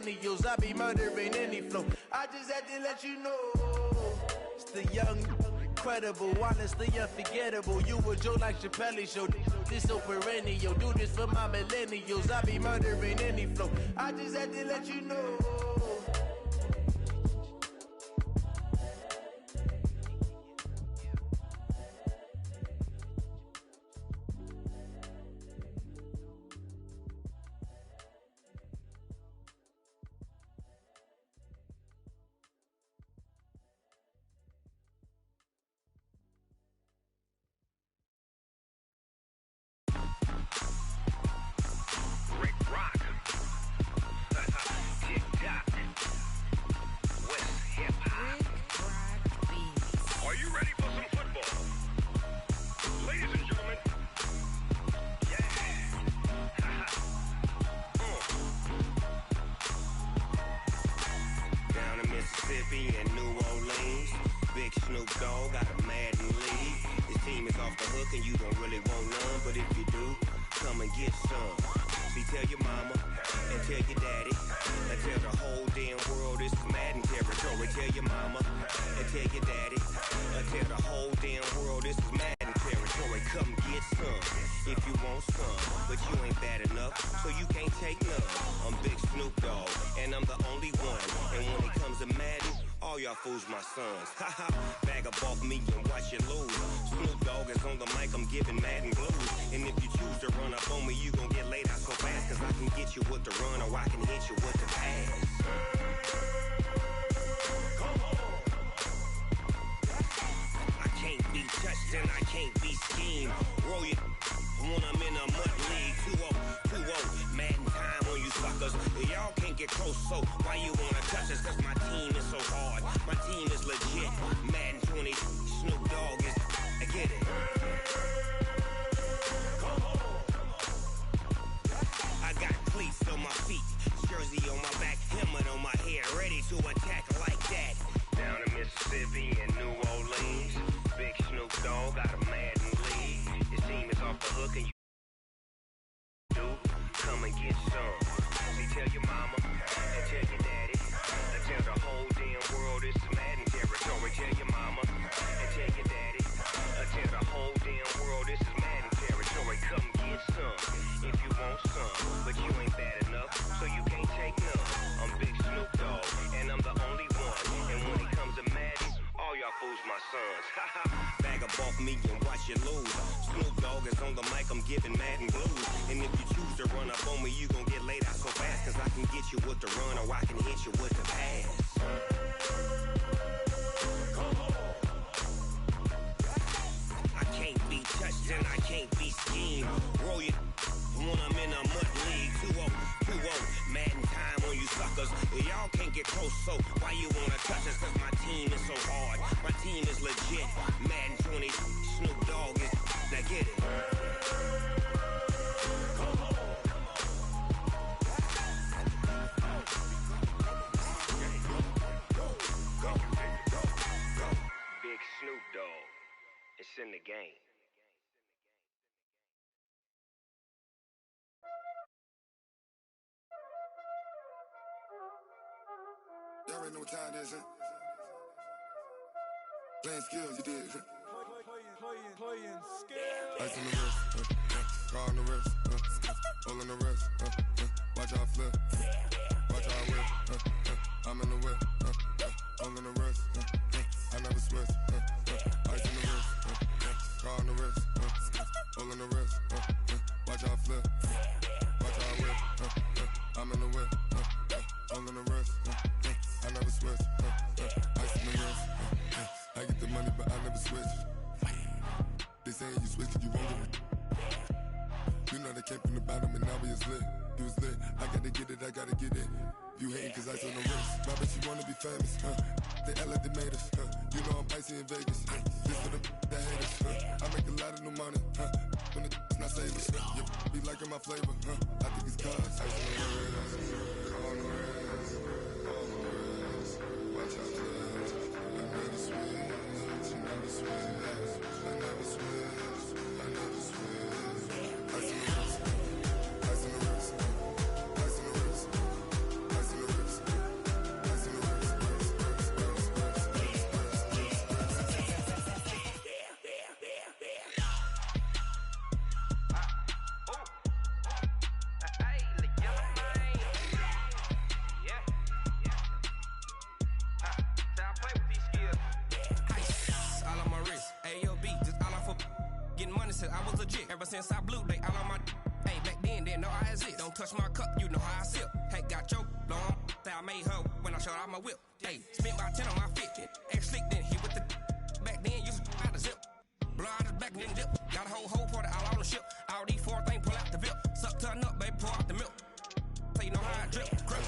millennials. I be murdering any flow. I just had to let you know. It's the young, incredible, honestly unforgettable. You a Joe like Chappelle show. This so perennial. Do this for my millennials. I be murdering any flow. I just had to let you know. Fools my sons. Haha, bag up off me and watch you lose. Snoop Dogg is on the mic, I'm giving Madden blues. And if you choose to run up on me, you gon' get laid out so fast. Cause I can get you with the run or I can hit you with the pass. I can't be touched and I can't be schemed. Roll you when I'm in a mud league. 2-0, 2-0, Madden time on you suckers. Y'all can't get close, so why you wanna touch us? Cause my team is so hard. My team is legit. Madden 20, Snoop Dogg is. I get it. I got cleats on my feet, jersey on my back, helmet on my head, ready to attack like that. Down in Mississippi and New Orleans, big Snoop Dogg got a Madden lead. His team is off the hook and you do come and get some. See, tell your mama and tell your daddy. Tell the whole damn world this is Madden territory. Tell your mama and tell your daddy. Tell the whole damn world this is Madden territory. Come get some if you want some, but you ain't bad enough, so you can't take none. I'm Big Snoop Dogg, and I'm the only one. And when it comes to Madden, all y'all fools my sons. Haha, bag up off me and watch you lose. Snoop Dogg is on the mic, I'm giving Madden blues. And if you choose to run up on me, you gon' get laid out so fast. Cause I can get you with the run or I can hit you with the pass. I can't be touched and I can't be schemed. Roll you when I'm in a mud league. 2-0, 2-0, Madden time on you suckers. Y'all can't get close, so why you wanna touch us? Cause my team is so hard. My team is legit. Madden 20, Snoop Dogg is. Now get it. Big Snoop Dogg. It's in the game. Y'all already know what time it is, huh? Playing skills, you did. Playing skills. Ice on the wrist, car on the wrist, all on the wrist, watch out flip, watch out whip, I'm in the whip, all on the wrist, I never switch, ice on the wrist, car on the wrist, all on the wrist, watch out flip, watch out whip, I'm in the whip, all on the wrist, I never switch, ice on the wrist, I get the money but I never switch. They saying you switch cause you won't get it. You know they came from the bottom and now we is lit. You was lit, I gotta get it, I gotta get it. You hating cause ice on the wrist. My bitch, you wanna be famous, They act like they made us, You know I'm icy in Vegas, This for the that hate us, I make a lot of new money, When it's not savers, You be liking my flavor, I think it's cause ice on the wrist, on the wrist, on the wrist. Watch out, please. I never switch, I never switch. I never switch, I never switch. Ice on the wrist, ice on the wrist, ice on the wrist, ice on the wrist. since I was a jit. Ever since I blew, they all on my. Hey, back then, didn't know I exist. Don't touch my cup, you know how I sip. Hey, got your long. That I made her when I showed out my whip. Hey, spent about 10 on my fit. Ex-slick, then hit with the. Back then, used to out the zip. Blow out his back, then dip. Got a whole party all on the ship. All these four things, pull out the VIP. Suck, turn up, baby, pour out the milk. So you know how I drip. Grip.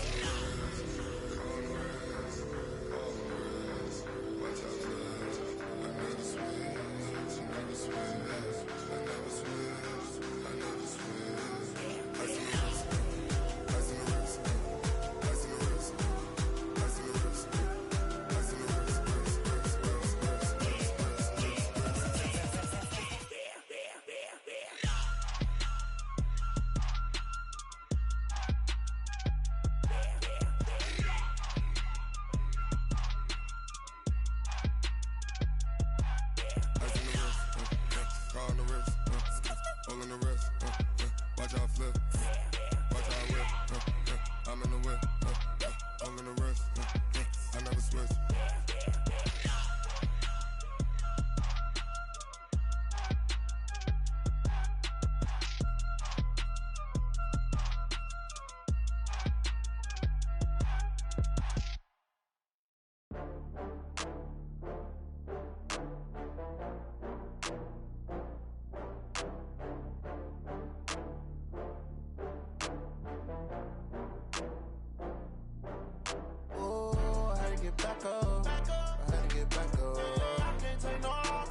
Back up. I had to get back up. I can't take no loss.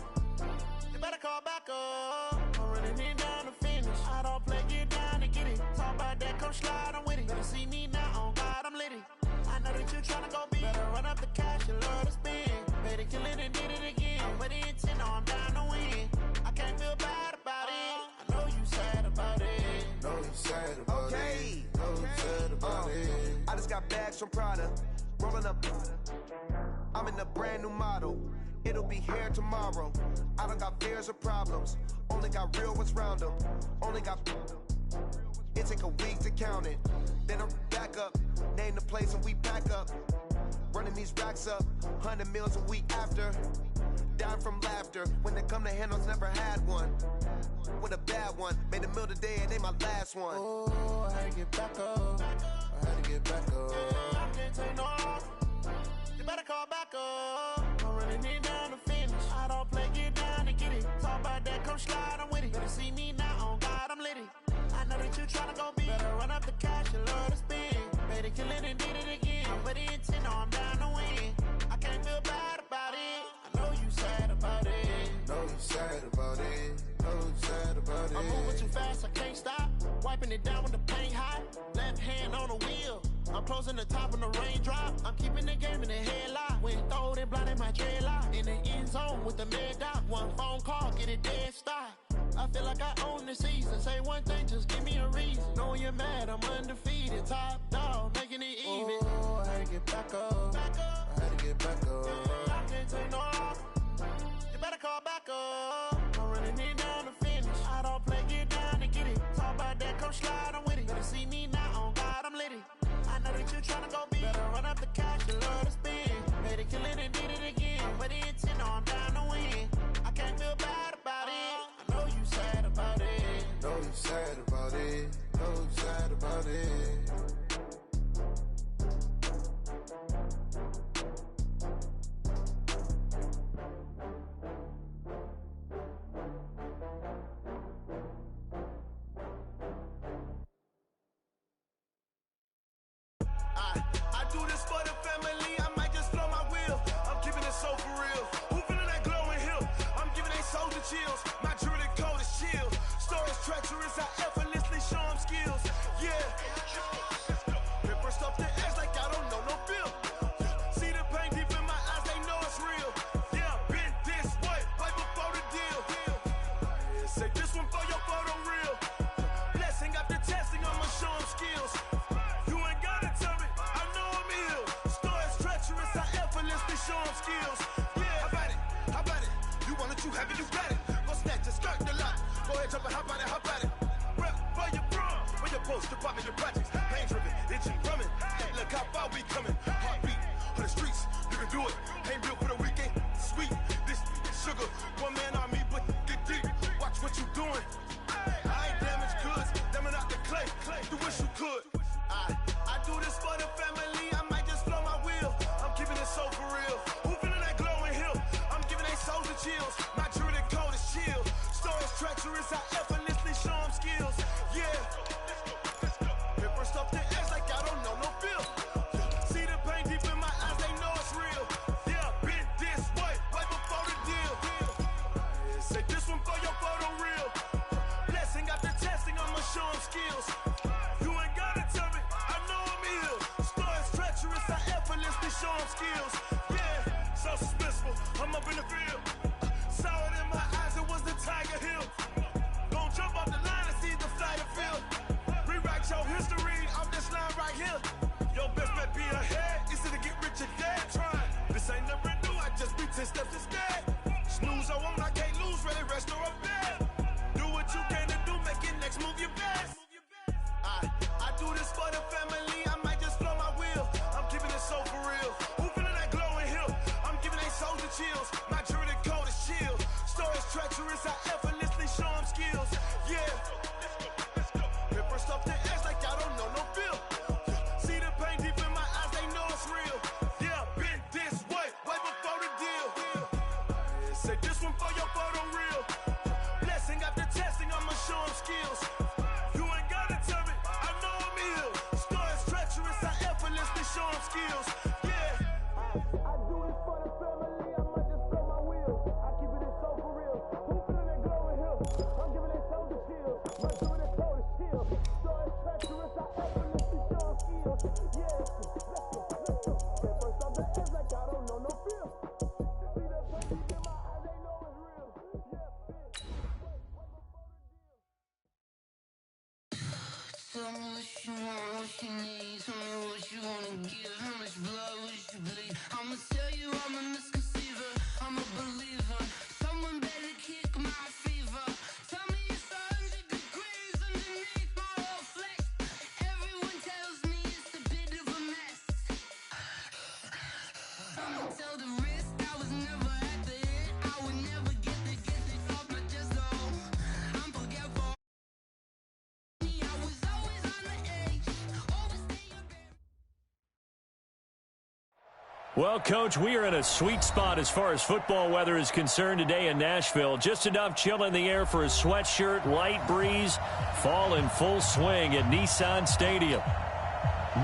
You better call back up. I'm running it down to finish. I don't play, get down and get it. Talk about that, come slide, I'm with it. Better see me now, on God, I'm litty. I know that you tryna go big. Better run up the cash, you love to spend. Better kill it and did it again. I'm with the intent, no, I'm down to win. I can't feel bad about it. I know you sad about it. Know you sad about it. Know you sad about it. I just got bags from Prada. Rolling up. I'm in a brand new model. It'll be here tomorrow. I don't got fears or problems. Only got real ones round them. Only got. It take a week to count it. Then I'm back up. Name the place and we back up. Running these racks up. 100 meals a week after. Dying from laughter. When they come to handles, never had one. With a bad one. Made a meal today and they my last one. Oh, I had to get back up. I had to get back up. I can't take no loss. You better call back up. I'm running it down to finish. I don't play, get down and get it. Talk about that, come slide, I'm with it. Better see me now, on God, I'm litty. I know that you tryna go big. Better run up the cash, you love to spend. Better kill it and did it again. I'm with the intent, no, I'm down to win. I can't feel bad about it. I know you sad about it. Know you sad about it. Know you sad about it. I'm moving too fast, I can't stop. Wiping it down with the paint hot. Left hand on the wheel. I'm closing the top on the raindrop. I'm keeping the game in the headlock. When throwed and blinded my dreadlock. In the end zone with the mad dot. One phone call, get it dead stop. I feel like I own the season. Say one thing, just give me a reason. Knowing you're mad, I'm undefeated. Top dog, making it even. Oh, I had to get back up. I had to get back up. I can't take no loss. You better call back up. I'm running it down to finish. I don't play, get down and get it. Talk about that, come slide, I'm with it. Better see me now, on God, I'm litty. I know that you tryna go big. Better run up the cash, you love to spend. Better kill it and did it again. But the intent, no, I'm down to win. I can't feel bad about it. I know you sad about it. Know you sad about it. Know you sad about it. I do this for the family, I might just blow my wheel. I'm keeping it so for real. Who feeling that glowing hill? I'm giving they soldier chills. My jewelry code is chill. Stories treacherous, I effortlessly show them skills. Yeah. Ripper stuff the edge like I don't know no feel. See the pain deep in my eyes, they know it's real. Yeah, been this way, right before the deal. Yeah, say this one for your photo real. Blessing after testing, I'ma show them skills. You ain't gotta tell me, I know I'm ill. Stories treacherous, I effortlessly show them skills. Yeah, how about it? How about it? You want it, you have it, you got it. Go snatch it, skirt the lot. Go ahead, jump it, how about it, how about it? Rep for your brum, for your post, your pop, your projects. Pain driven, itching, drumming. Look how far we coming. Heartbeat for the streets, you can do it. Ain't built for the weekend, sweet. This sugar, one man army, but get deep. Watch what you do. arm skills. Yeah, so suspenseful. I'm up in the field. Saw it in my eyes, it was the Tiger Hill. Gon' jump off the line and see the flight of field. Rewrite your history off this line right here. Your best bet be ahead, easy to get rich or dead. Trying, this ain't never new, I just be 10 steps instead. Snooze I won't, I can't lose, ready, rest or up bed. Do what you can to do, make it next move your best. I do this for the family, I might just blow my wheel. I'm keeping it so for real. Who feeling that glowing hill? I'm giving they soldier chills. My jewelry code is chill. Stories treacherous, I effortlessly show them skills. Yeah, let's go. Ripper stuff the edge like I don't know no feel. See the pain deep in my eyes, they know it's real. Yeah, been this way before the deal. Say this one for your photo reel. Blessing after testing, I'ma show them skills. You ain't gotta tell me, I know I'm ill. Stories treacherous, I effortlessly show them skills. Yeah, I do this for the family, I might just blow my wheel. I keep it so for real. Who feeling that glowing hill? I'm giving they soldier chills. My jewelry code is chill. Stories treacherous, I effortlessly show them skills. Yeah, let's go. Get first off the edge like I don't know no feel. See the pain deep in my eyes, they know it's real. Yeah, Tell me what you want, what you need. Tell me what you wanna give. How much blood would you bleed? I'ma tell you I'm a misconceiver. I'm a believer. Someone better kick my fever. Tell me it's 100 degrees underneath my whole flesh. Everyone tells me it's a bit of a mess. I'ma tell the risk I was never at the end. I would never get this off my chest though. I'm forgetful. I was always on the edge. Always staying back. Well, Coach, we are in a sweet spot as far as football weather is concerned today in Nashville. Just enough chill in the air for a sweatshirt, light breeze, fall in full swing at Nissan Stadium.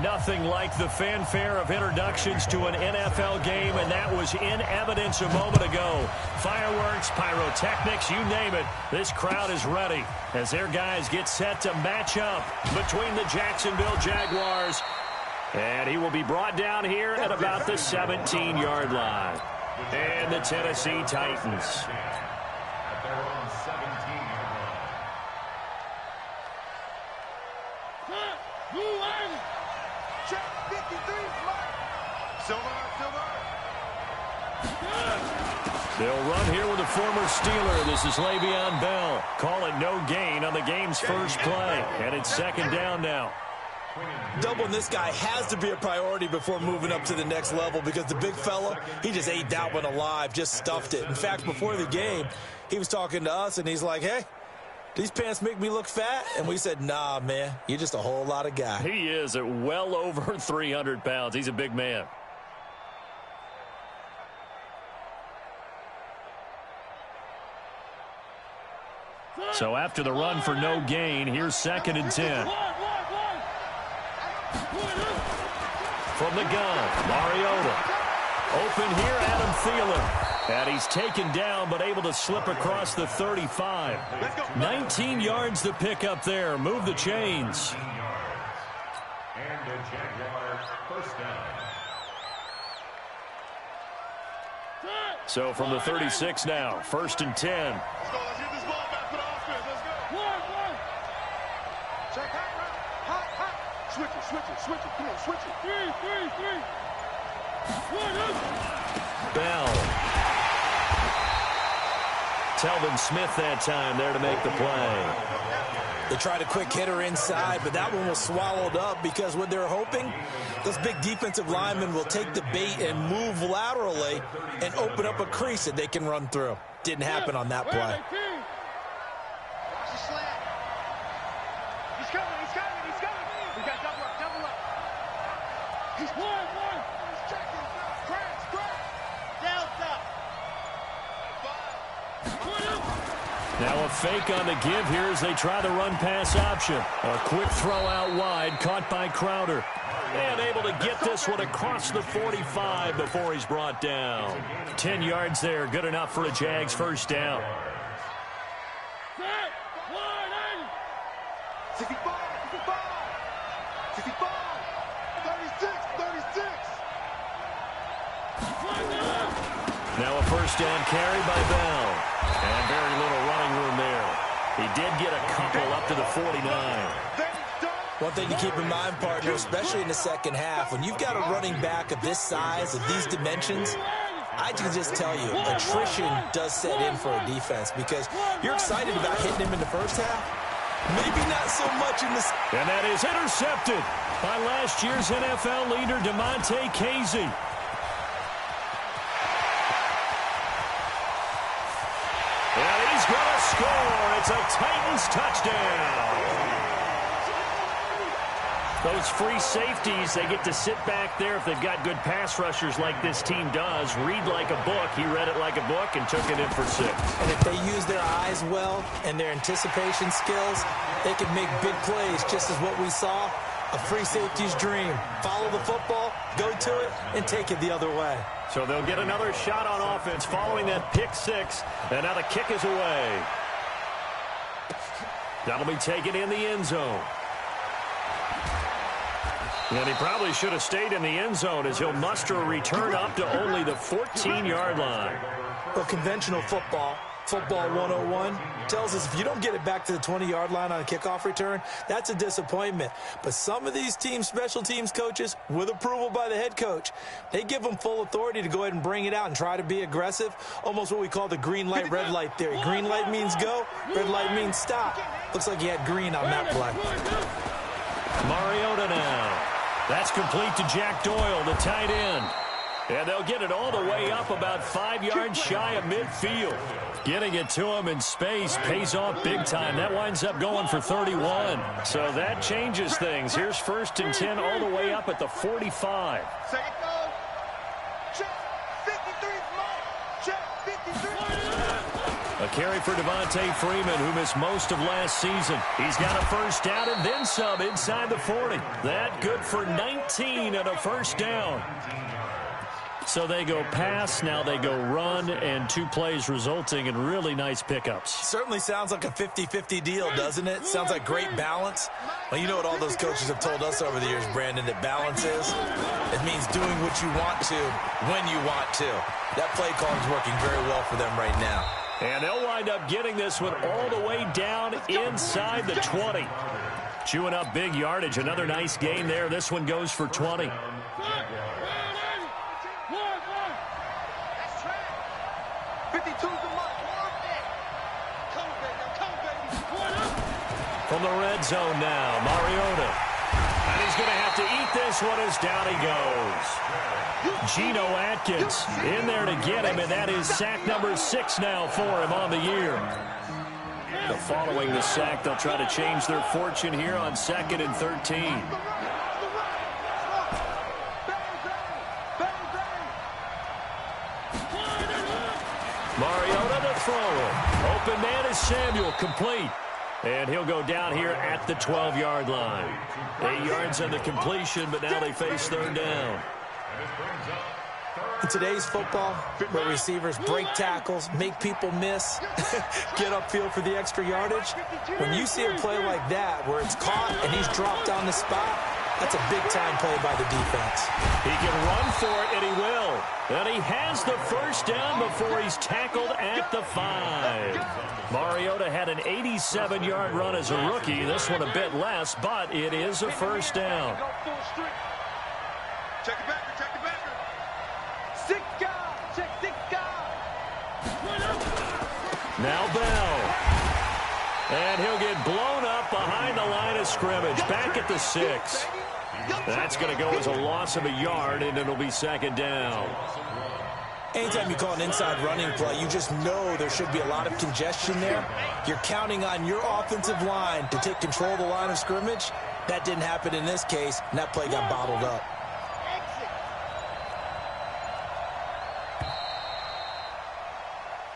Nothing like the fanfare of introductions to an NFL game, and that was in evidence a moment ago. Fireworks, pyrotechnics, you name it. This crowd is ready as their guys get set to match up between the Jacksonville Jaguars. And he will be brought down here at about the 17-yard line. And the Tennessee Titans. check 53, Silver. They'll run here with a former Steeler. This is Le'Veon Bell. Call it no gain on the game's first play. And it's second down now. Doubling this guy has to be a priority before moving up to the next level because the big fella, he just ate that one alive, just stuffed it. In fact, before the game, he was talking to us, and he's like, hey, these pants make me look fat? And we said, nah, man, you're just a whole lot of guy. He is at well over 300 pounds. He's a big man. So after the run for no gain, here's second and 10. From the gun, Mariota. Open here, Adam Thielen. And he's taken down, but able to slip across the 35. 19 yards to pick up there. Move the chains. And the Jaguar first down. So from the 36 now, first and 10. Let's go. Let's get this ball back for the offense. Let's go. One. Check hot. Switch it. Come on, switch it. Three. Bell. Telvin Smith that time there to make the play. They tried a quick hitter inside, but that one was swallowed up because what they're hoping, those big defensive linemen will take the bait and move laterally and open up a crease that they can run through. Didn't happen on that play. Watch the slant. He's coming. We got double up. He's one. He's checking. Crash. Down top. Now a fake on the give here as they try the run-pass option. A quick throw out wide, caught by Crowder. And able to get this one across the 45 before he's brought down. 10 yards there, good enough for a Jags first down. 65. 36. Now a first down carry by Bell. And very little running room there. He did get a couple up to the 49. One thing to keep in mind, partner, especially in the second half, when you've got a running back of this size, of these dimensions, I can just tell you, attrition does set in for a defense because you're excited about hitting him in the first half. Maybe not so much in the... And that is intercepted by last year's NFL leader, DeMonte Casey. And he's going to score. It's a Titans touchdown. Those free safeties, they get to sit back there if they've got good pass rushers like this team does. Read like a book. He read it like a book and took it in for 6. And if they use their eyes well and their anticipation skills, they can make big plays, just as what we saw, a free safety's dream. Follow the football, go to it, and take it the other way. So they'll get another shot on offense following that pick 6, and now the kick is away. That'll be taken in the end zone. And he probably should have stayed in the end zone as he'll muster a return up to only the 14-yard line. Well, conventional football 101, tells us if you don't get it back to the 20-yard line on a kickoff return, that's a disappointment. But some of these teams, special teams coaches, with approval by the head coach, they give them full authority to go ahead and bring it out and try to be aggressive, almost what we call the green light, red light theory. Green light means go, red light means stop. Looks like he had green on that play. Mariota now. That's complete to Jack Doyle, the tight end. And they'll get it all the way up about 5 yards shy of midfield. Getting it to him in space pays off big time. That winds up going for 31. So that changes things. Here's 1st and 10 all the way up at the 45. A carry for Devontae Freeman, who missed most of last season. He's got a first down and then some inside the 40. That good for 19 and a first down. So they go pass, now they go run, and 2 plays resulting in really nice pickups. Certainly sounds like a 50-50 deal, doesn't it? Sounds like great balance. Well, you know what all those coaches have told us over the years, Brandon, that balance is? It means doing what you want to when you want to. That play call is working very well for them right now. And they'll wind up getting this one all the way down inside the 20. Chewing up big yardage. Another nice gain there. This one goes for 20. From the red zone now, Mariota. And he's going to have to eat this one as down he goes. Geno Atkins in there to get him, and that is sack number 6 now for him on the year. Following the sack, they'll try to change their fortune here on 2nd and 13. Mariota to throw it. Open man is Samuel, complete. And he'll go down here at the 12-yard line. 8 yards on the completion, but now they face 3rd down. In today's football, where receivers break tackles, make people miss, get upfield for the extra yardage, when you see a play like that where it's caught and he's dropped on the spot, that's a big-time play by the defense. He can run for it, and he will. And he has the first down before he's tackled at the 5. Mariota had an 87-yard run as a rookie. This one a bit less, but it is a first down. Check it back, check it back. Now Bell. And he'll get blown up behind the line of scrimmage. Back at the 6. That's going to go as a loss of a yard, and it'll be 2nd down. Anytime you call an inside running play, you just know there should be a lot of congestion there. You're counting on your offensive line to take control of the line of scrimmage. That didn't happen in this case, and that play got bottled up.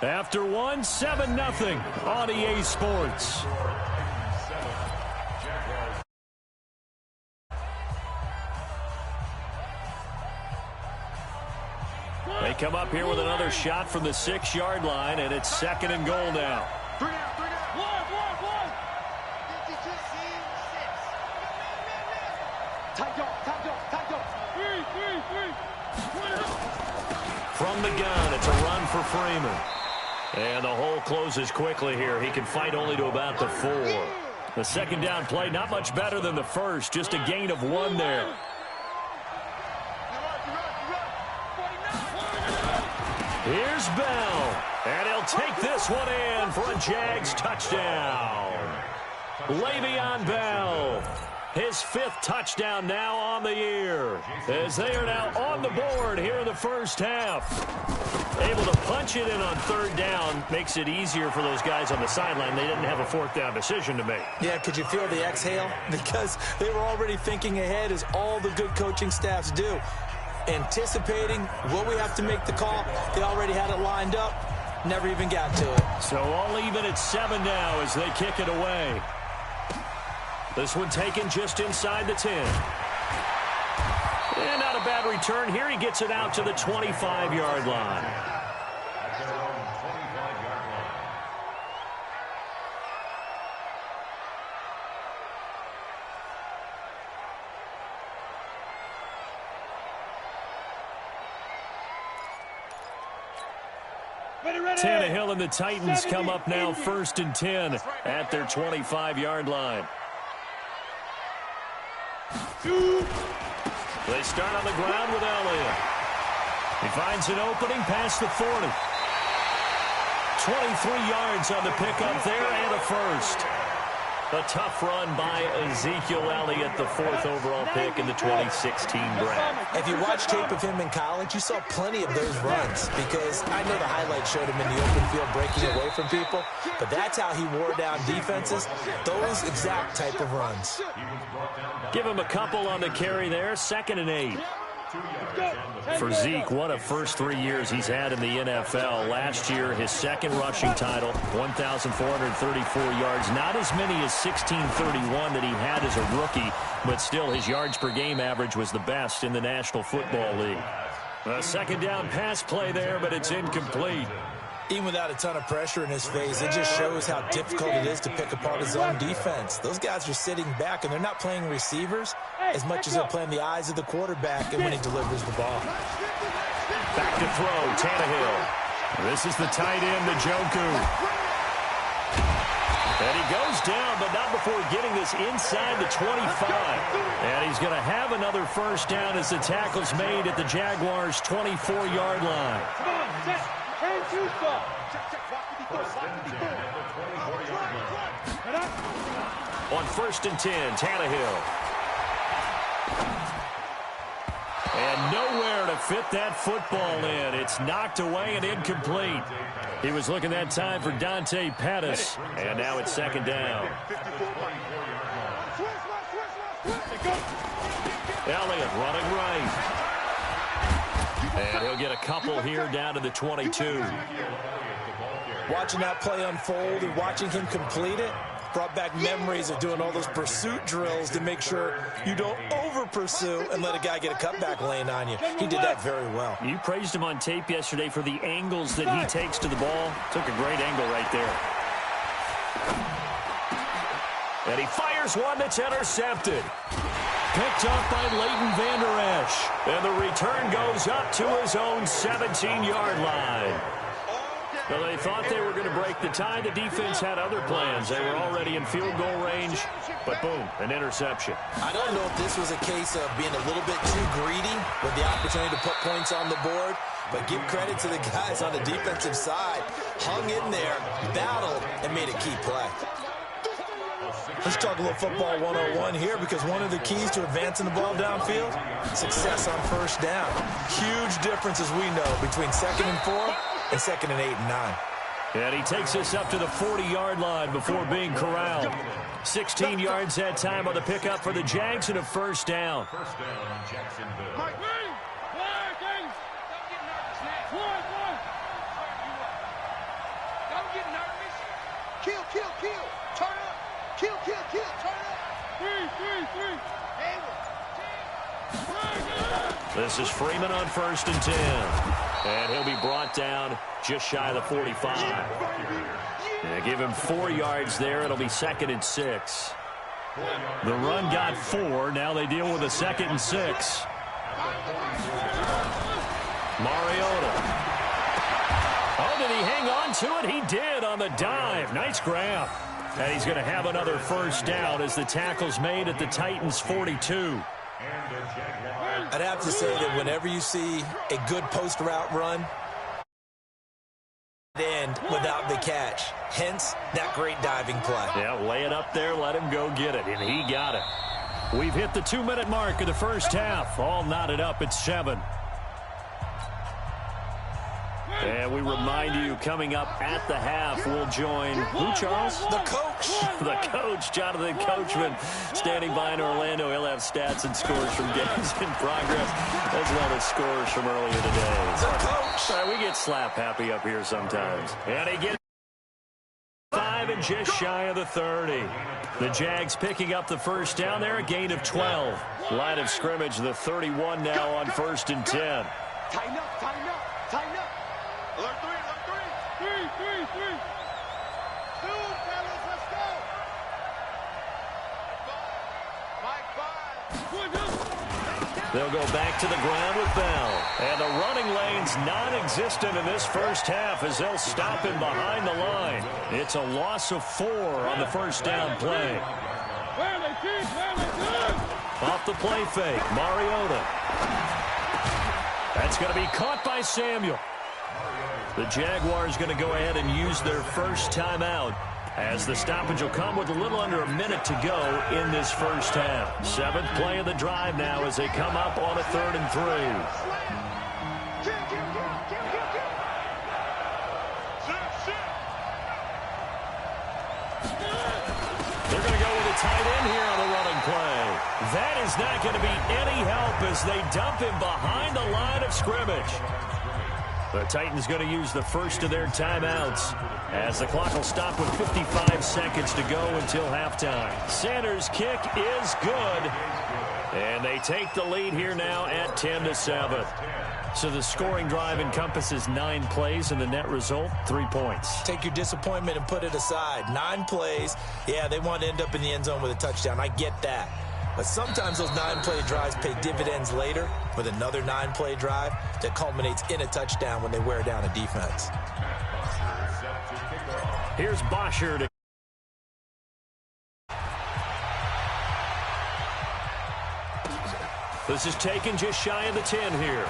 After 1, 7-0 on EA Sports. They come up here with another shot from the 6-yard line, and it's 2nd and goal now. 3 down. 1. 52, 6. Tight dog. 3. From the gun, it's a run for Freeman. And the hole closes quickly here. He can fight only to about the 4. The second down play, not much better than the first. Just a gain of 1 there. Here's Bell. And he'll take this one in for a Jags touchdown. Le'Veon Bell. His 5th touchdown now on the year, as they are now on the board here in the first half. Able to punch it in on 3rd down makes it easier for those guys on the sideline. They didn't have a 4th down decision to make. Yeah, could you feel the exhale? Because they were already thinking ahead, as all the good coaching staffs do. Anticipating, will we have to make the call? They already had it lined up. Never even got to it. So all even at 7 now as they kick it away. This one taken just inside the 10. And not a bad return. Here he gets it out to the 25-yard line. Tannehill and the Titans come up now 1st and 10 at their 25-yard line. They start on the ground with Elliott. He finds an opening past the 40. 23 yards on the pickup there and a first. A tough run by Ezekiel Elliott, the 4th overall pick in the 2016 draft. If you watch tape of him in college, you saw plenty of those runs, because I know the highlights showed him in the open field breaking away from people, but that's how he wore down defenses, those exact type of runs. Give him a couple on the carry there, 2nd and 8. For Zeke, what a first 3 years he's had in the NFL. Last year, his 2nd rushing title, 1,434 yards. Not as many as 1,631 that he had as a rookie, but still his yards per game average was the best in the National Football League. A 2nd down pass play there, but it's incomplete. Even without a ton of pressure in his face, it just shows how difficult it is to pick apart his own defense. Those guys are sitting back, and they're not playing receivers as much as they're playing the eyes of the quarterback and when he delivers the ball. Back to throw, Tannehill. This is the tight end, Njoku. And he goes down, but not before getting this inside the 25. And he's going to have another first down as the tackle's made at the Jaguars' 24-yard line. On 1st and 10, Tannehill. And nowhere to fit that football in. It's knocked away and incomplete. He was looking that time for Dante Pettis. And now it's 2nd down. Elliott running right. And he'll get a couple here down to the 22. Watching that play unfold and watching him complete it brought back memories of doing all those pursuit drills to make sure you don't over-pursue and let a guy get a cutback lane on you. He did that very well. You praised him on tape yesterday for the angles that he takes to the ball. Took a great angle right there. And he fires one that's intercepted. Picked up by Leighton Vander Esch. And the return goes up to his own 17-yard line. Well, they thought they were going to break the tie. The defense had other plans. They were already in field goal range, but boom, an interception. I don't know if this was a case of being a little bit too greedy with the opportunity to put points on the board, but give credit to the guys on the defensive side. Hung in there, battled, and made a key play. Let's talk a little football 101 here, because one of the keys to advancing the ball downfield, success on first down. Huge difference, as we know, between 2nd and 4 and 2nd and 8 and 9. And he takes us up to the 40-yard line before being corralled. 16 yards that time on the pickup for the Jags and a first down. First down, Jacksonville. Kill, kill, kill. Turn up. Kill, kill, kill. Turn up. Three. This is Freeman on 1st and 10. And he'll be brought down just shy of the 45. Yeah, give him 4 yards there. It'll be 2nd and 6. The run got 4. Now they deal with a 2nd and 6. Mariota. Oh, did he hang on to it? He did on the dive. Nice grab. And he's going to have another first down as the tackle's made at the Titans' 42. I'd have to say that whenever you see a good post route run, end without the catch. Hence, that great diving play. Yeah, lay it up there, let him go get it, and he got it. We've hit the 2-minute mark of the first half. All knotted up at 7. And we remind you, coming up at the half, we'll join, who, Charles? The coach. The coach, Jonathan Coachman, standing by in Orlando. He'll have stats and scores from games in progress, as well as scores from earlier today. The coach. Sorry, we get slap happy up here sometimes. And he gets 5 and just shy of the 30. The Jags picking up the first down there, a gain of 12. Line of scrimmage, the 31 now on 1st and 10. Tighten up, tighten up, tighten up. Alert 3, alert 3. 3. Soon, fellas, let's go. 5. They'll go back to the ground with Bell. And the running lane's non-existent in this first half as they'll stop him behind the line. It's a loss of 4 on the first down play. Off the play fake, Mariota. That's going to be caught by Samuel. The Jaguars going to go ahead and use their first timeout as the stoppage will come with a little under a minute to go in this first half. 7th play of the drive now as they come up on a 3rd and 3. They're going to go with a tight end here on the running play. That is not going to be any help as they dump him behind the line of scrimmage. The Titans going to use the first of their timeouts as the clock will stop with 55 seconds to go until halftime. Sanders' kick is good, and they take the lead here now at 10-7. So the scoring drive encompasses 9 plays, and the net result, 3 points. Take your disappointment and put it aside. 9 plays. Yeah, they want to end up in the end zone with a touchdown. I get that. But sometimes those 9-play drives pay dividends later with another 9-play drive that culminates in a touchdown when they wear down a defense. Here's Bosher to this is taken just shy of the 10 here.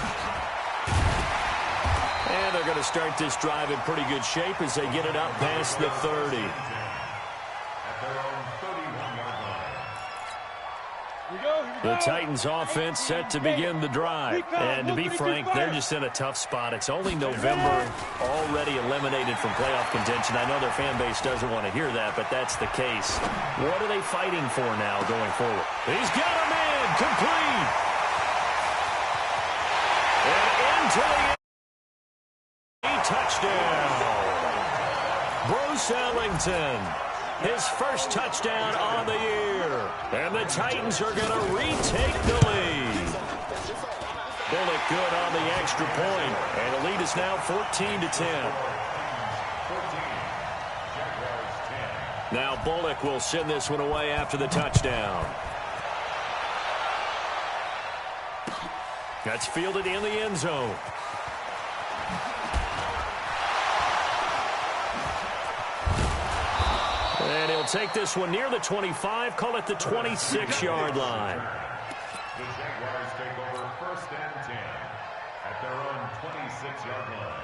And they're going to start this drive in pretty good shape as they get it up past the 30. The Titans offense set to begin the drive. And to be frank, they're just in a tough spot. It's only November, already eliminated from playoff contention. I know their fan base doesn't want to hear that, but that's the case. What are they fighting for now going forward? He's got a man complete. And into the touchdown. Bruce Ellington. His first touchdown on the year. And the Titans are going to retake the lead. Bullock good on the extra point. And the lead is now 14-10. Now Bullock will send this one away after the touchdown. That's fielded in the end zone. And he'll take this one near the 25, call it the 26-yard line. The Jaguars take over 1st and 10 at their own 26-yard line.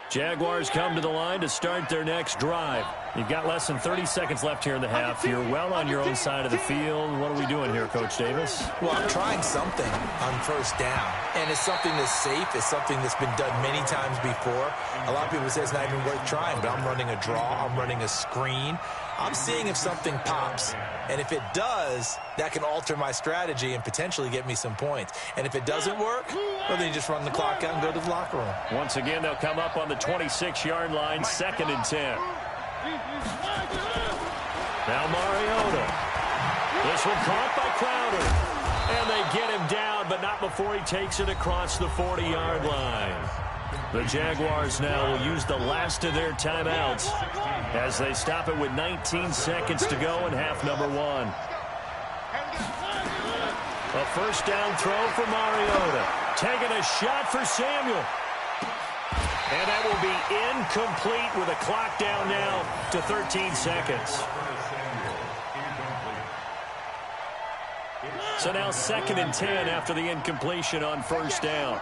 Jaguars come to the line to start their next drive. You've got less than 30 seconds left here in the half. You're well on your own side of the field. What are we doing here, Coach Davis? Well, I'm trying something on 1st down. And it's something that's safe. It's something that's been done many times before. A lot of people say it's not even worth trying, but I'm running a draw. I'm running a screen. I'm seeing if something pops. And if it does, that can alter my strategy and potentially get me some points. And if it doesn't work, well, then you just run the clock out and go to the locker room. Once again, they'll come up on the 26-yard line, 2nd and 10. Now Mariota. This one caught by Crowder. And they get him down, but not before he takes it across the 40-yard line. The Jaguars now will use the last of their timeouts as they stop it with 19 seconds to go in half number 1. A first down throw for Mariota. Taking a shot for Samuel. And that will be incomplete with a clock down now to 13 seconds. So now 2nd and 10 after the incompletion on first down.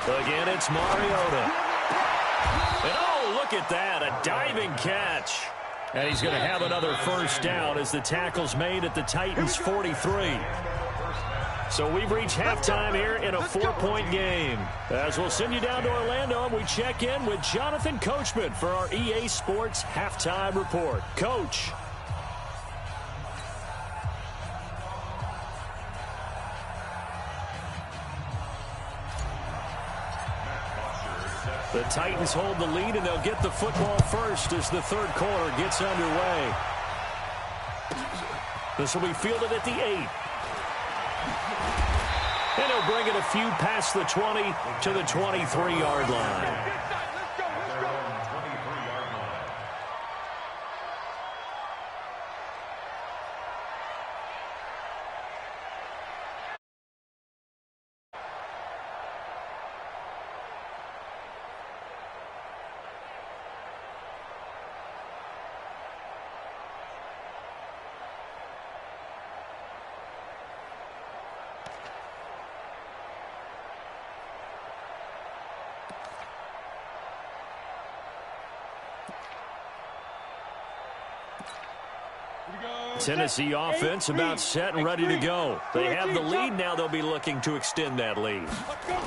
Again, it's Mariota. And oh, look at that, a diving catch. And he's going to have another first down as the tackle's made at the Titans' 43. So we've reached halftime here in a 4-point game. As we'll send you down to Orlando, and we check in with Jonathan Coachman for our EA Sports Halftime Report. Coach. The Titans hold the lead, and they'll get the football first as the third quarter gets underway. This will be fielded at the 8. And he'll bring it a few past the 20 to the 23-yard line. Tennessee offense about set and ready to go. They have the lead now. They'll be looking to extend that lead.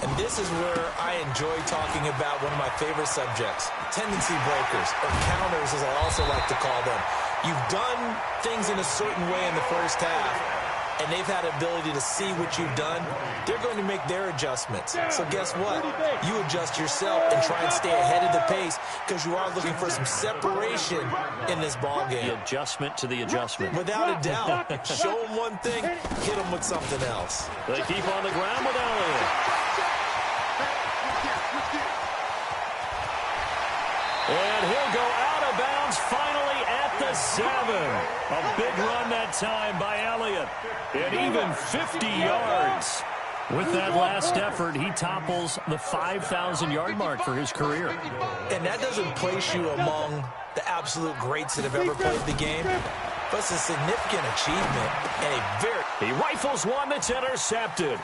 And this is where I enjoy talking about one of my favorite subjects, tendency breakers, or counters as I also like to call them. You've done things in a certain way in the first half, and they've had the ability to see what you've done. They're going to make their adjustments. So guess what? You adjust yourself and try and stay ahead of the pace because you are looking for some separation in this ball game. The adjustment to the adjustment. Without a doubt. Show them one thing, hit them with something else. They keep on the ground with Elliott. And he'll go out of bounds finally at the 7. A big run that time by Elliott. And even 50 yards. With that last effort, he topples the 5,000-yard mark for his career. And that doesn't place you among the absolute greats that have ever played the game. But it's a significant achievement and a very... He rifles one that's intercepted.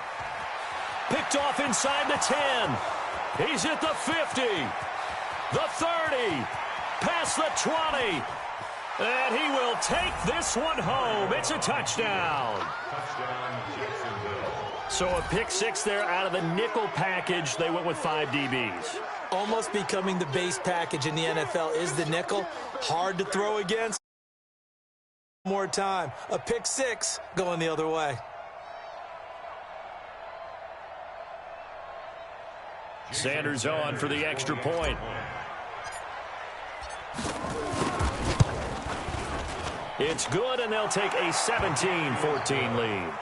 Picked off inside the 10. He's at the 50. The 30. Past the 20. And he will take this one home. It's a touchdown. So a pick 6 there out of the nickel package. They went with 5 DBs. Almost becoming the base package in the NFL is the nickel. Hard to throw against. One more time. A pick 6 going the other way. Sanders on for the extra point. It's good, and they'll take a 17-14 lead.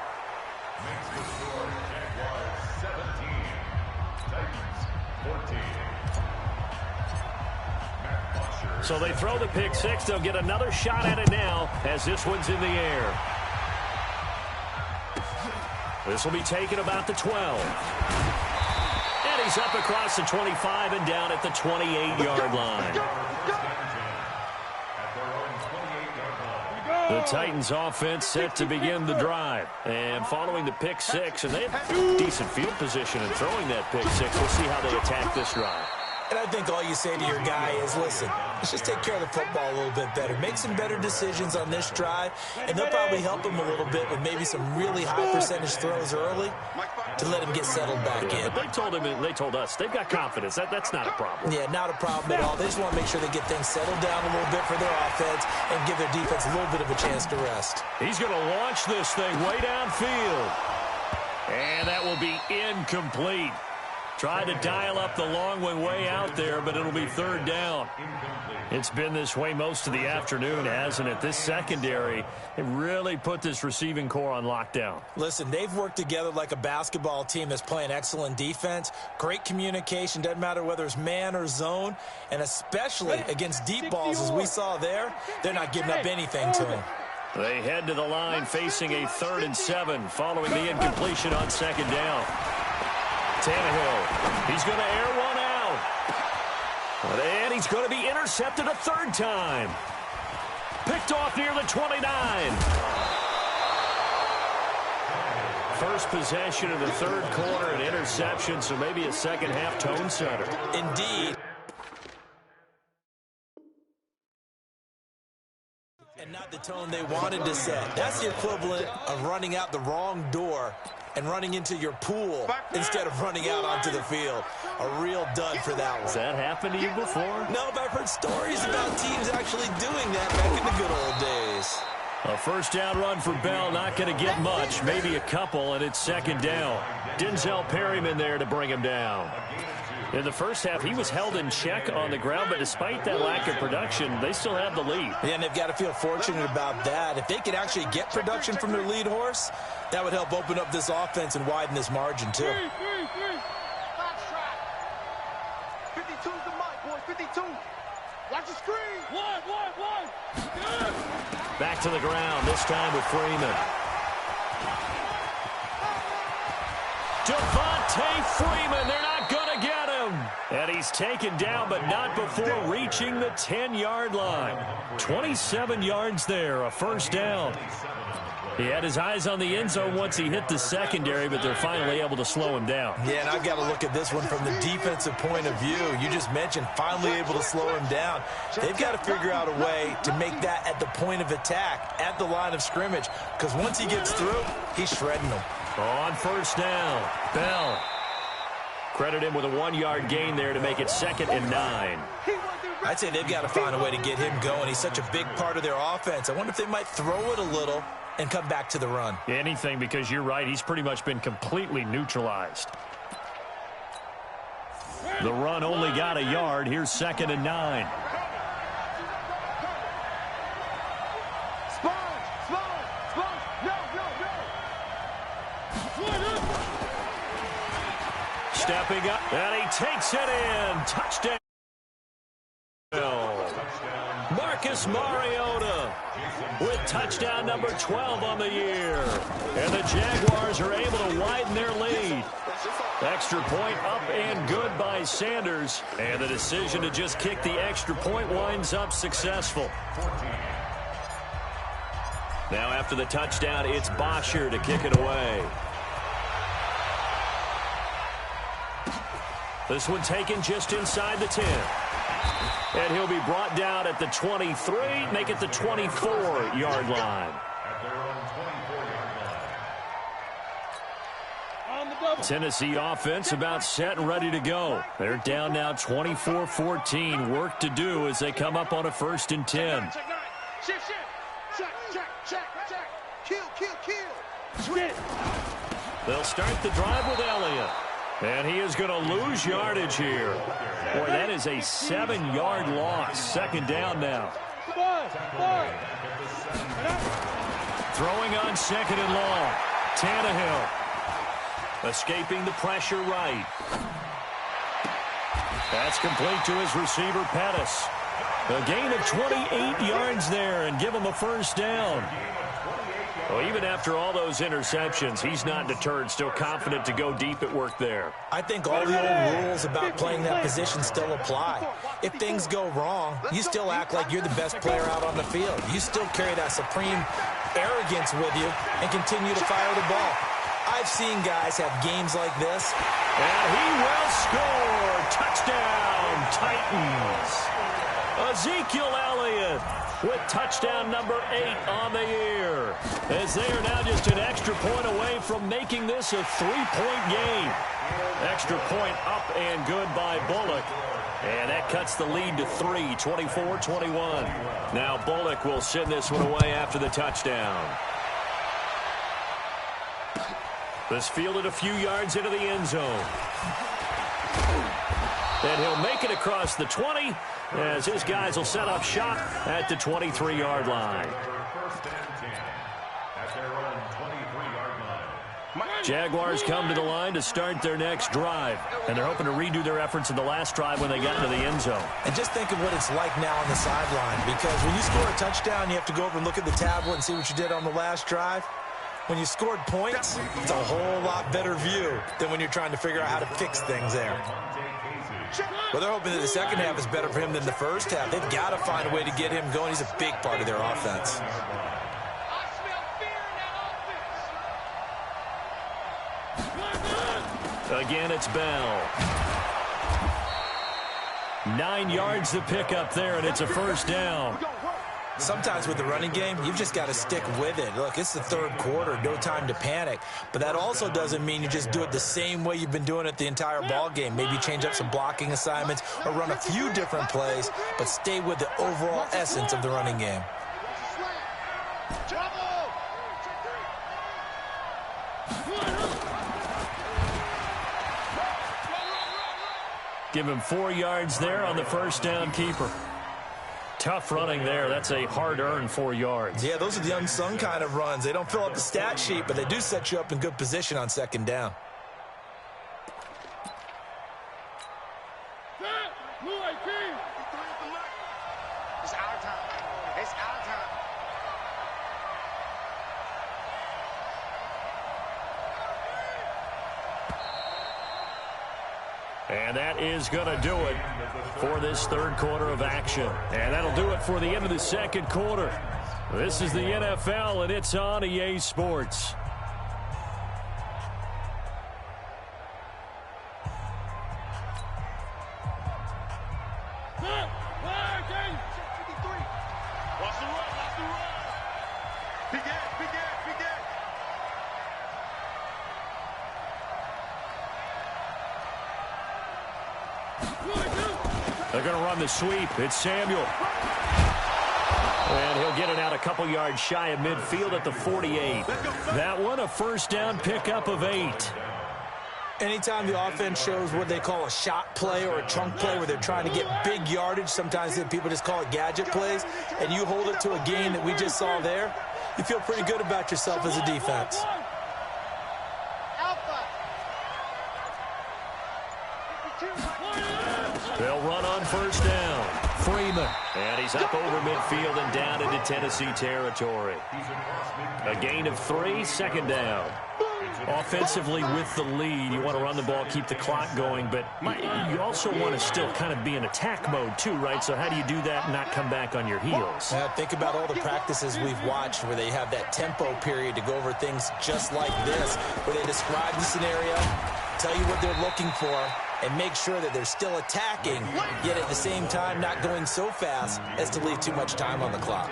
So they throw the pick 6. They'll get another shot at it now as this one's in the air. This will be taken about the 12. And he's up across the 25 and down at the 28-yard line. The Titans offense set to begin the drive. And following the pick 6, and they have decent field position in throwing that pick 6. We'll see how they attack this drive. And I think all you say to your guy is, listen, let's just take care of the football a little bit better. Make some better decisions on this drive, and they'll probably help him a little bit with maybe some really high percentage throws early to let him get settled back in. But they told us they've got confidence. That's not a problem. Yeah, not a problem at all. They just want to make sure they get things settled down a little bit for their offense and give their defense a little bit of a chance to rest. He's going to launch this thing way downfield. And that will be incomplete. Tried to dial up the long one way out there, but it'll be third down. It's been this way most of the afternoon, hasn't it? This secondary, it really put this receiving core on lockdown. Listen, they've worked together like a basketball team that's playing excellent defense. Great communication, doesn't matter whether it's man or zone. And especially against deep balls, as we saw there, they're not giving up anything to them. They head to the line facing a 3rd and 7 following the incompletion on 2nd down. Tannehill, he's going to air one out. And he's going to be intercepted a 3rd time. Picked off near the 29. First possession of the 3rd quarter, an interception, so maybe a second-half tone setter. Indeed. And not the tone they wanted to set. That's the equivalent of running out the wrong door and running into your pool instead of running out onto the field. A real dud for that one. Has that happened to you before? No, but I've heard stories about teams actually doing that back in the good old days. A 1st down run for Bell, not going to get much, maybe a couple, and it's 2nd down. Denzel Perryman there to bring him down. In the first half, he was held in check on the ground, but despite that lack of production, they still have the lead. Yeah, and they've got to feel fortunate about that. If they could actually get production from their lead horse, that would help open up this offense and widen this margin, too. 52's the mic, boys. 52. Watch the screen. One. Back to the ground, this time with Freeman. Devontae Freeman, they're not going to get him. And he's taken down, but not before reaching the 10-yard line. 27 yards there, a 1st down. He had his eyes on the end zone once he hit the secondary, but they're finally able to slow him down. Yeah, and I've got to look at this one from the defensive point of view. You just mentioned finally able to slow him down. They've got to figure out a way to make that at the point of attack, at the line of scrimmage, because once he gets through, he's shredding them. On 1st down, Bell. Credit him with a 1-yard gain there to make it 2nd and 9. I'd say they've got to find a way to get him going. He's such a big part of their offense. I wonder if they might throw it a little and come back to the run. Anything, because you're right. He's pretty much been completely neutralized. The run only got a yard. Here's 2nd and 9. Stepping up, and he takes it in. Touchdown. Marcus Mariota with touchdown number 12 on the year. And the Jaguars are able to widen their lead. Extra point up and good by Sanders. And the decision to just kick the extra point winds up successful. Now after the touchdown, it's Bosher to kick it away. This one taken just inside the 10. And he'll be brought down at the 23, make it the 24-yard line. Tennessee offense about set and ready to go. They're down now 24-14. Work to do as they come up on a 1st and 10. They'll start the drive with Elliott. And he is going to lose yardage here. Boy, that is a 7-yard loss. 2nd down now. Throwing on 2nd and long. Tannehill. Escaping the pressure right. That's complete to his receiver, Pettis. A gain of 28 yards there and give him a 1st down. Well, even after all those interceptions, he's not deterred, still confident to go deep at work there. I think all the old rules about playing that position still apply. If things go wrong, you still act like you're the best player out on the field. You still carry that supreme arrogance with you and continue to fire the ball. I've seen guys have games like this. And he will score. Touchdown, Titans. Ezekiel Elliott with touchdown number 8 on the year. As they are now just an extra point away from making this a 3-point game. Extra point up and good by Bullock. And that cuts the lead to 3, 24-21. Now Bullock will send this one away after the touchdown. This fielded a few yards into the end zone. And he'll make it across the 20 as his guys will set up shop at the 23-yard line. Jaguars come to the line to start their next drive, and they're hoping to redo their efforts in the last drive when they got into the end zone. And just think of what it's like now on the sideline, because when you score a touchdown, you have to go over and look at the tablet and see what you did on the last drive. When you scored points, it's a whole lot better view than when you're trying to figure out how to fix things there. Well, they're hoping that the second half is better for him than the first half. They've got to find a way to get him going. He's a big part of their offense. Again, it's Bell. 9 yards to pick up there, and it's a first down. Sometimes with the running game, you've just got to stick with it. Look, it's the third quarter, no time to panic. But that also doesn't mean you just do it the same way you've been doing it the entire ball game. Maybe change up some blocking assignments or run a few different plays, but stay with the overall essence of the running game. Give him 4 yards there on the first down keeper. Tough running there. That's a hard-earned 4 yards. Yeah, those are the unsung kind of runs. They don't fill up the stat sheet, but they do set you up in good position on second down. It's our time. It's our time. And that is going to do it for this third quarter of action. And that'll do it for the end of the second quarter. This is the NFL, and it's on EA Sports. They're going to run the sweep. It's Samuel. And he'll get it out a couple yards shy of midfield at the 48. That one, a first down pickup of 8. Anytime the offense shows what they call a shot play or a chunk play where they're trying to get big yardage, sometimes people just call it gadget plays, and you hold it to a gain that we just saw there, you feel pretty good about yourself as a defense. They'll run on first down. Freeman. And he's up over midfield and down into Tennessee territory. A gain of 3, second down. Offensively with the lead, you want to run the ball, keep the clock going, but you also want to still kind of be in attack mode too, right? So how do you do that and not come back on your heels? Think about all the practices we've watched where they have that tempo period to go over things just like this, where they describe the scenario, tell you what they're looking for, and make sure that they're still attacking, yet at the same time not going so fast as to leave too much time on the clock.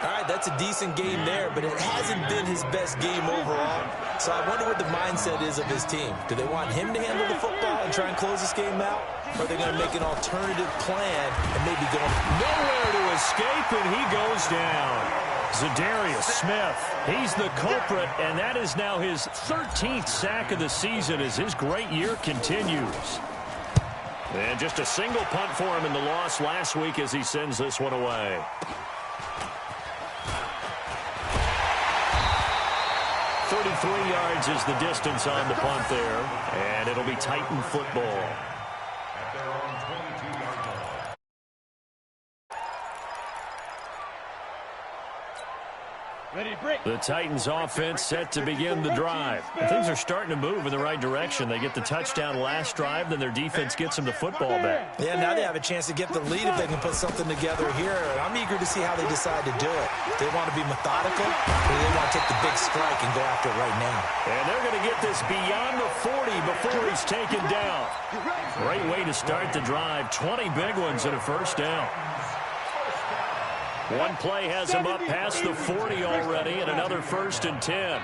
All right, that's a decent game there, but it hasn't been his best game overall. So I wonder what the mindset is of his team. Do they want him to handle the football and try and close this game out? Or are they going to make an alternative plan and maybe go nowhere to escape, and he goes down. Zadarius Smith, he's the culprit, and that is now his 13th sack of the season as his great year continues. And just a single punt for him in the loss last week as he sends this one away. .33 yards is the distance on the punt there, and it'll be Titan football. At their own 22-yard line. The Titans offense set to begin the drive. And things are starting to move in the right direction. They get the touchdown last drive, then their defense gets them the football back. Yeah, now they have a chance to get the lead if they can put something together here. I'm eager to see how they decide to do it. Do they want to be methodical, or do they want to take the big strike and go after it right now? And they're going to get this beyond the 40 before he's taken down. Great way to start the drive. 20 big ones and a first down. One play has him up past the 40 already, and another 1st and 10.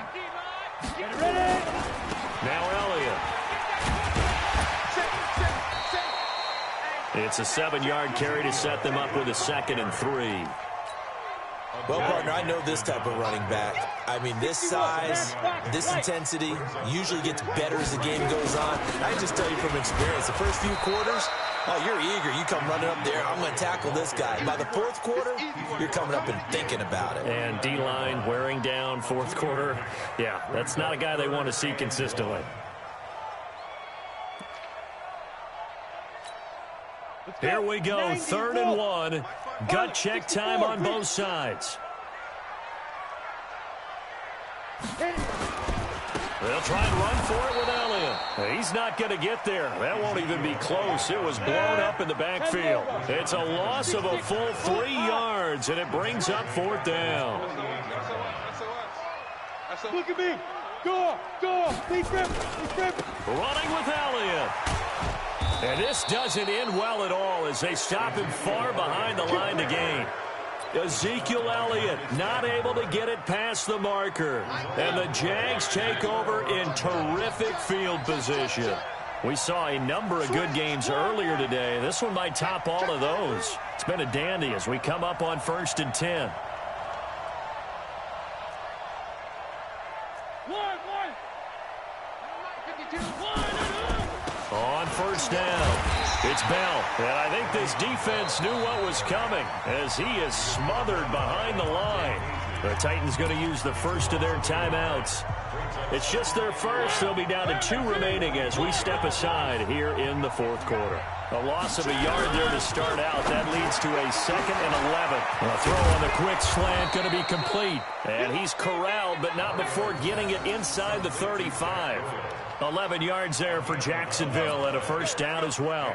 Now Elliott. It's a 7-yard carry to set them up with a 2nd and 3. Well, partner, I know this type of running back. I mean, this size, this intensity usually gets better as the game goes on. I just tell you from experience, the first few quarters, Oh, you're eager. You come running up there. I'm going to tackle this guy. By the fourth quarter, you're coming up and thinking about it. And D-line wearing down fourth quarter. Yeah, that's not a guy they want to see consistently. Here we go, 3rd and 1. Gut check time on both sides. They'll try and run for it with Elliott. He's not going to get there. That won't even be close. It was blown up in the backfield. It's a loss of a full 3 yards, and it brings up 4th down. Look at me. Go. Deep rip. Running with Elliott. And this doesn't end well at all as they stop him far behind the line to gain. Ezekiel Elliott not able to get it past the marker. And the Jags take over in terrific field position. We saw a number of good games earlier today. This one might top all of those. It's been a dandy as we come up on 1st and 10. On 1st down, it's Bell. And I think this defense knew what was coming as he is smothered behind the line. The Titans going to use the first of their timeouts. It's just their first. They'll be down to 2 remaining as we step aside here in the 4th quarter. A loss of a yard there to start out. That leads to a 2nd and 11. A throw on the quick slant going to be complete. And he's corralled, but not before getting it inside the 35. 11 yards there for Jacksonville and a 1st down as well.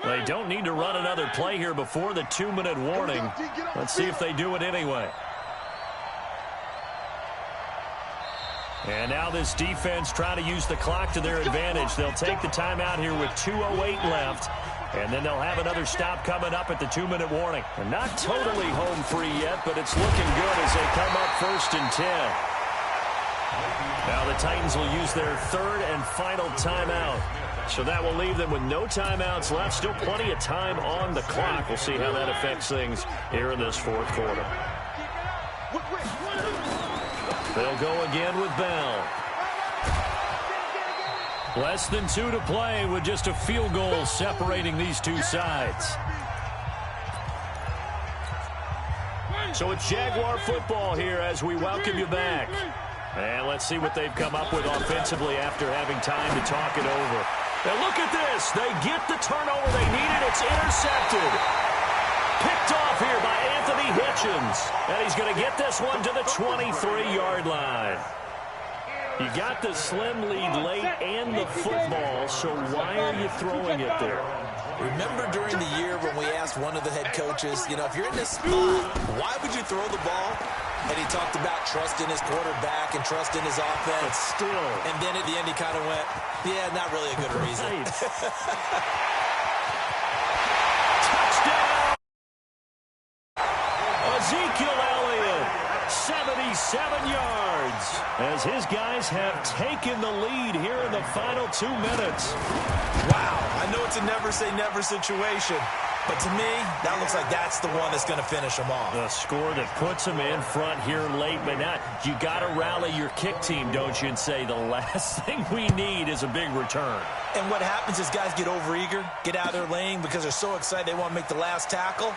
They don't need to run another play here before the 2-minute warning. Let's see if they do it anyway. And now this defense trying to use the clock to their advantage. They'll take the timeout here with 2:08 left. And then they'll have another stop coming up at the 2-minute warning. They're not totally home free yet, but it's looking good as they come up 1st and 10. Now the Titans will use their 3rd and final timeout. So that will leave them with no timeouts left. Still plenty of time on the clock. We'll see how that affects things here in this 4th quarter. They'll go again with Bell. Less than 2 to play with just a field goal separating these two sides. So it's Jaguar football here as we welcome you back. And let's see what they've come up with offensively after having time to talk it over. And look at this. They get the turnover they needed. It's intercepted. Picked off here by Anthony Hitchens. And he's going to get this one to the 23-yard line. You got the slim lead late and the football, so why are you throwing it there? Remember during the year when we asked one of the head coaches, if you're in this spot, why would you throw the ball? And he talked about trust in his quarterback and trust in his offense. But still. And then at the end he kind of went, yeah, not really a good reason. Right. Touchdown! Ezekiel Elliott, 77 yards, as his guys have taken the lead here in the final 2 minutes. Wow, I know it's a never-say-never situation, but to me, that looks like that's the one that's going to finish them off. The score that puts them in front here late, but not. You got to rally your kick team, don't you, and say the last thing we need is a big return. And what happens is guys get overeager, get out of their lane because they're so excited they want to make the last tackle.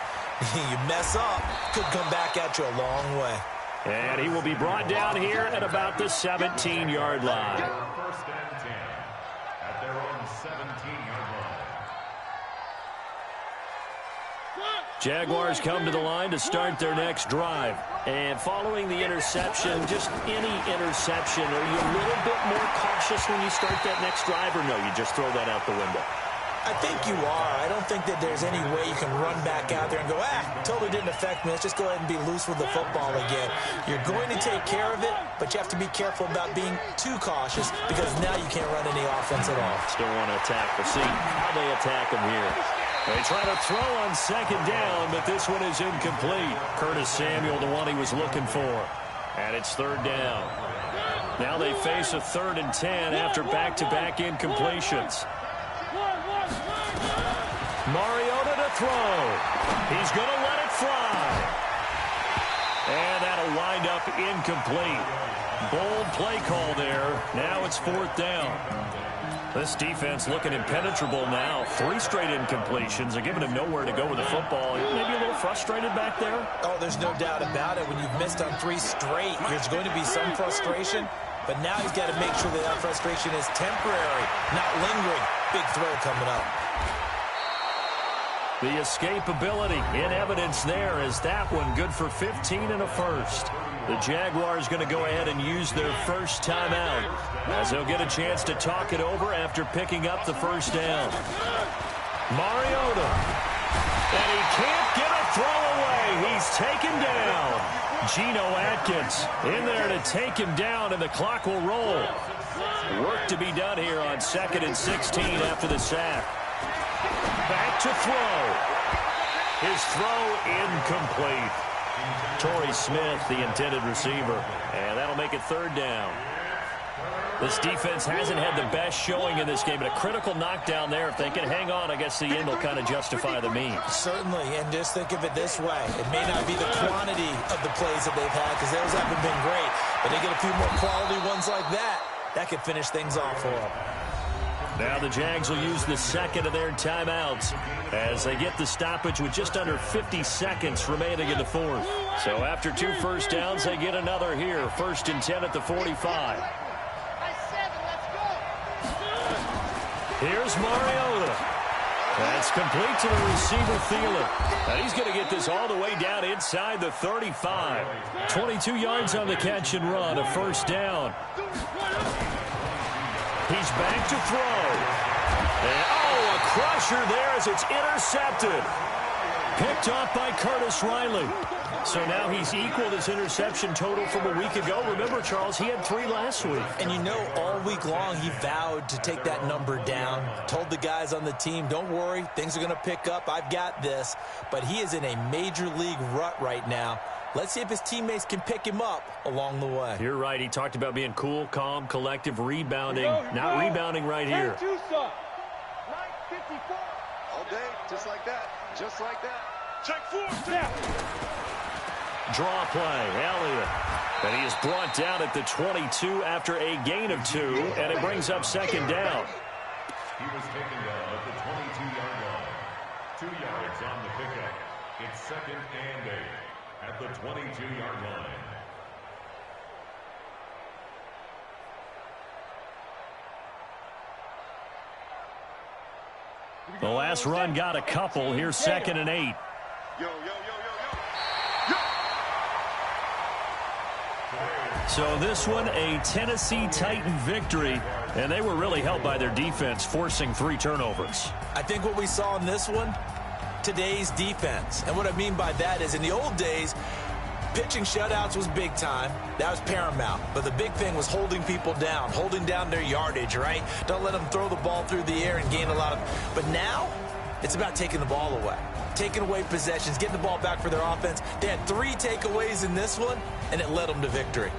You mess up, could come back at you a long way. And he will be brought down here at about the 17-yard line. 1st and 10 at their own 17-yard line. Jaguars come to the line to start their next drive. And following the interception, just any interception, are you a little bit more cautious when you start that next drive, or no, you just throw that out the window? I think you are. I don't think that there's any way you can run back out there and go, totally didn't affect me. Let's just go ahead and be loose with the football again. You're going to take care of it, but you have to be careful about being too cautious because now you can't run any offense at all. Still want to attack. We'll see how they attack him here. They try to throw on 2nd down, but this one is incomplete. Curtis Samuel, the one he was looking for. And it's 3rd down. Now they face a 3rd and 10 after back-to-back incompletions. Mariota to throw. He's going to let it fly. And that'll wind up incomplete. Bold play call there. Now it's 4th down. This defense looking impenetrable now. 3 straight incompletions. They're giving him nowhere to go with the football. Maybe a little frustrated back there? Oh, there's no doubt about it. When you've missed on 3 straight, there's going to be some frustration. But now he's got to make sure that frustration is temporary, not lingering. Big throw coming up. The escapability in evidence there as that one good for 15 and a first. The Jaguars going to go ahead and use their first timeout as they'll get a chance to talk it over after picking up the first down. Mariota. And he can't get a throw away. He's taken down. Geno Atkins in there to take him down, and the clock will roll. Work to be done here on 2nd and 16 after the sack. Back to throw. His throw incomplete. Torrey Smith, the intended receiver. And that'll make it 3rd down. This defense hasn't had the best showing in this game, but a critical knockdown there. If they can hang on, I guess the end will kind of justify the means. Certainly, and just think of it this way. It may not be the quantity of the plays that they've had, because those haven't been great, but they get a few more quality ones like that. That could finish things off for them. Now the Jags will use the second of their timeouts as they get the stoppage with just under 50 seconds remaining in the 4th. So after 2 first downs, they get another here. 1st and 10 at the 45. Here's Mariota. That's complete to the receiver, Thielen. And he's going to get this all the way down inside the 35. 22 yards on the catch and run, a 1st down. He's back to throw. And, a crusher there as it's intercepted. Picked off by Curtis Riley. So now he's equaled his interception total from a week ago. Remember, Charles, he had 3 last week. And you know, all week long he vowed to take that number down. Told the guys on the team, don't worry, things are going to pick up. I've got this. But he is in a major league rut right now. Let's see if his teammates can pick him up along the way. You're right. He talked about being cool, calm, collective, rebounding. Not rebounding right here. All day, just like that. Just like that. Check 4, snap. Draw play, Elliott. And he is brought down at the 22 after a gain of 2, and it brings up 2nd down. He was taken down at the 22-yard line. 2 yards on the pickup. It's 2nd and 8 at the 22-yard line. The last run got a couple. Here's 2nd and 8. So this one, a Tennessee Titan victory, and they were really helped by their defense, forcing 3 turnovers. I think what we saw in this one, today's defense. And what I mean by that is in the old days, pitching shutouts was big time. That was paramount. But the big thing was holding people down, holding down their yardage, right? Don't let them throw the ball through the air and gain a lot of... But now, it's about taking the ball away. Taking away possessions, getting the ball back for their offense. They had 3 takeaways in this one, and it led them to victory.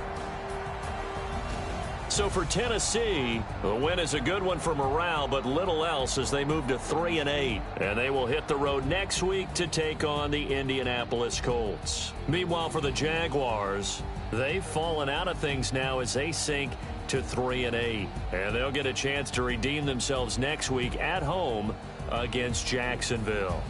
So for Tennessee, the win is a good one for morale, but little else as they move to 3 and 8. And they will hit the road next week to take on the Indianapolis Colts. Meanwhile, for the Jaguars, they've fallen out of things now as they sink to 3 and 8. And they'll get a chance to redeem themselves next week at home against Jacksonville.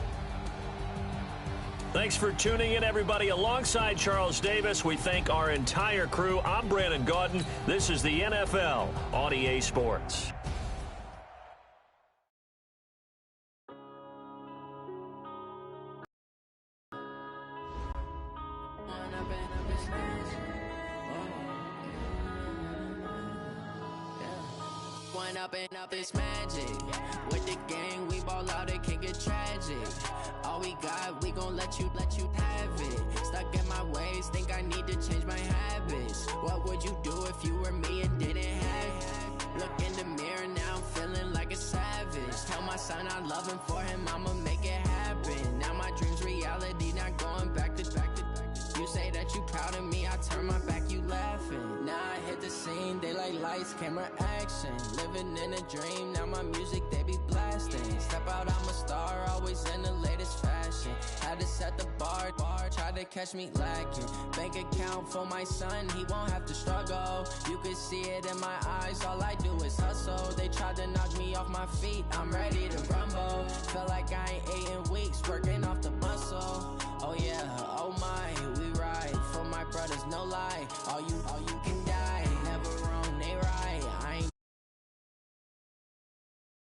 Thanks for tuning in, everybody. Alongside Charles Davis, we thank our entire crew. I'm Brandon Gaudin. This is the NFL on EA Sports. Up this magic with the gang, we ball out, it can get tragic. All we got, we gon' let you have it. Stuck in my ways, think I need to change my habits. What would you do if you were me and didn't have it? Look in the mirror, now I'm feeling like a savage. Tell my son I love him, for him I'ma make it happen. Now my dream's reality, not going back to. You say that you proud of me, I turn my back, you laughing. Now I hit the scene, they like lights, camera, action. Living in a dream, now my music, they be blasting. Step out, I'm a star, always in the latest fashion. Had to set the bar, try to to catch me lacking. Bank account for my son, he won't have to struggle. You can see it in my eyes, all I do is hustle. They tried to knock me off my feet, I'm ready to rumble. Feel like I ain't ate in weeks, working off the